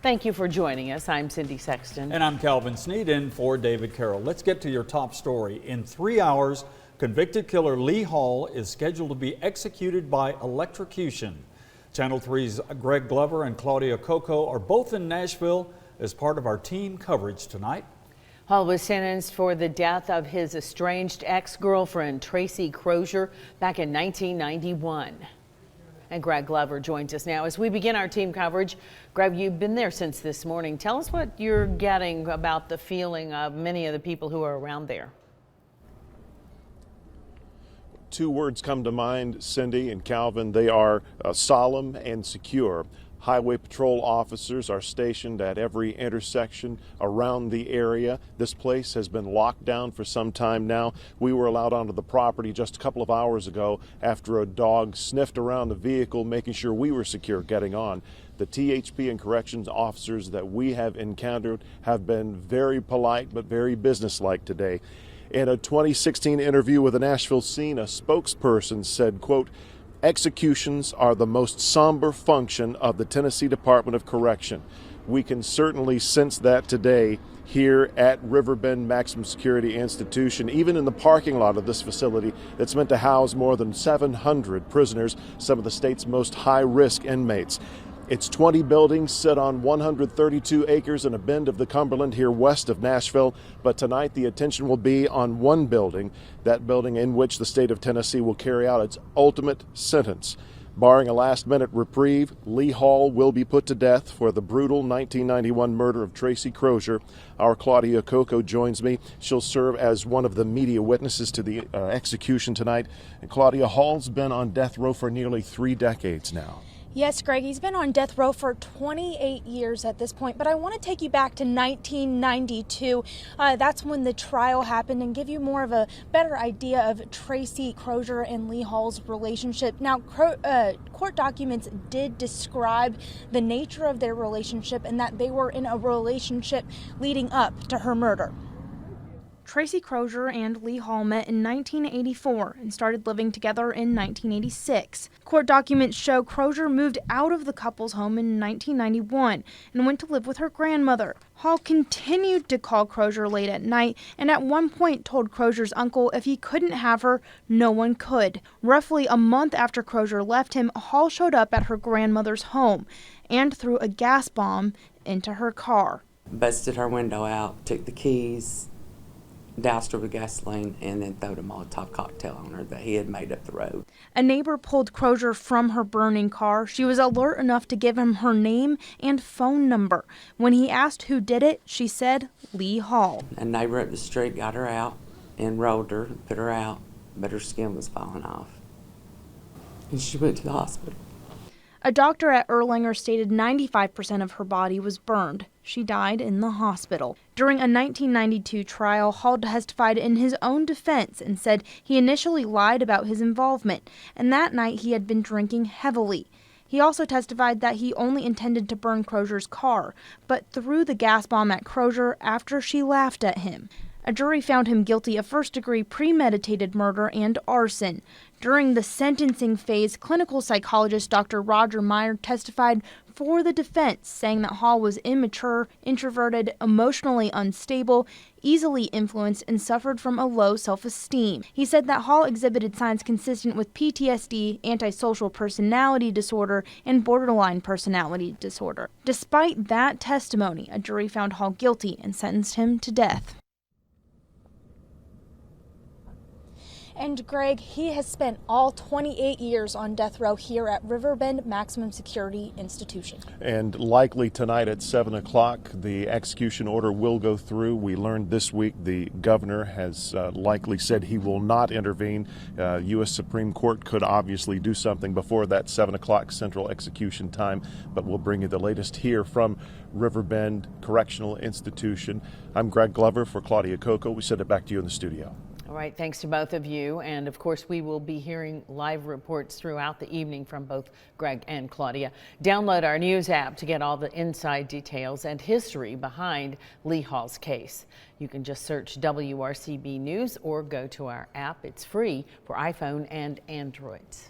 Thank you for joining us. I'm Cindy Sexton. And I'm Calvin Sneed in for David Carroll. Let's get to your top story. In 3 hours, convicted killer Lee Hall is scheduled to be executed by electrocution. Channel 3's Greg Glover and Claudia Coco are both in Nashville as part of our team coverage tonight. Hall was sentenced for the death of his estranged ex-girlfriend, Tracy Crozier, back in 1991. And Greg Glover joins us now as we begin our team coverage. Greg, you've been there since this morning. Tell us what you're getting about the feeling of many of the people who are around there. Two words come to mind, Cindy and Calvin. They are solemn and secure. Highway patrol officers are stationed at every intersection around the area. This place has been locked down for some time now. We were allowed onto the property just a couple of hours ago after a dog sniffed around the vehicle, making sure we were secure getting on. The THP and corrections officers that we have encountered have been very polite but very businesslike today. In a 2016 interview with the Nashville Scene, a spokesperson said, quote, "Executions are the most somber function of the Tennessee Department of Correction. We can certainly sense that today here at Riverbend Maximum Security Institution, even in the parking lot of this facility that's meant to house more than 700 prisoners, some of the state's most high-risk inmates. Its 20 buildings sit on 132 acres in a bend of the Cumberland here west of Nashville, but tonight the attention will be on one building, that building in which the state of Tennessee will carry out its ultimate sentence. Barring a last-minute reprieve, Lee Hall will be put to death for the brutal 1991 murder of Tracy Crozier. Our Claudia Coco joins me. She'll serve as one of the media witnesses to the execution tonight. And Claudia, Hall's been on death row for nearly 3 decades now. Yes, Greg, he's been on death row for 28 years at this point, but I want to take you back to 1992. That's when the trial happened and give you more of a better idea of Tracy Crozier and Lee Hall's relationship. Now, court documents did describe the nature of their relationship and that they were in a relationship leading up to her murder. Tracy Crozier and Lee Hall met in 1984 and started living together in 1986. Court documents show Crozier moved out of the couple's home in 1991 and went to live with her grandmother. Hall continued to call Crozier late at night and at one point told Crozier's uncle if he couldn't have her, no one could. Roughly a month after Crozier left him, Hall showed up at her grandmother's home and threw a gas bomb into her car. Busted her window out, took the keys, doused her with gasoline, and then throwed a Molotov cocktail on her that he had made up the road. A neighbor pulled Crozier from her burning car. She was alert enough to give him her name and phone number. When he asked who did it, she said Lee Hall. A neighbor up the street got her out and rolled her, put her out, but her skin was falling off. And she went to the hospital. A doctor at Erlanger stated 95% of her body was burned. She died in the hospital. During a 1992 trial, Hall testified in his own defense and said he initially lied about his involvement, and that night he had been drinking heavily. He also testified that he only intended to burn Crozier's car, but threw the gas bomb at Crozier after she laughed at him. A jury found him guilty of first-degree premeditated murder and arson. During the sentencing phase, clinical psychologist Dr. Roger Meyer testified for the defense, saying that Hall was immature, introverted, emotionally unstable, easily influenced, and suffered from a low self-esteem. He said that Hall exhibited signs consistent with PTSD, antisocial personality disorder, and borderline personality disorder. Despite that testimony, a jury found Hall guilty and sentenced him to death. And Greg, he has spent all 28 years on death row here at Riverbend Maximum Security Institution. And likely tonight at 7 o'clock, the execution order will go through. We learned this week the governor has likely said he will not intervene. U.S. Supreme Court could obviously do something before that 7 o'clock central execution time, but we'll bring you the latest here from Riverbend Correctional Institution. I'm Greg Glover for Claudia Coco. We send it back to you in the studio. All right, thanks to both of you. And of course, we will be hearing live reports throughout the evening from both Greg and Claudia. Download our news app to get all the inside details and history behind Lee Hall's case. You can just search WRCB News or go to our app. It's free for iPhone and Androids.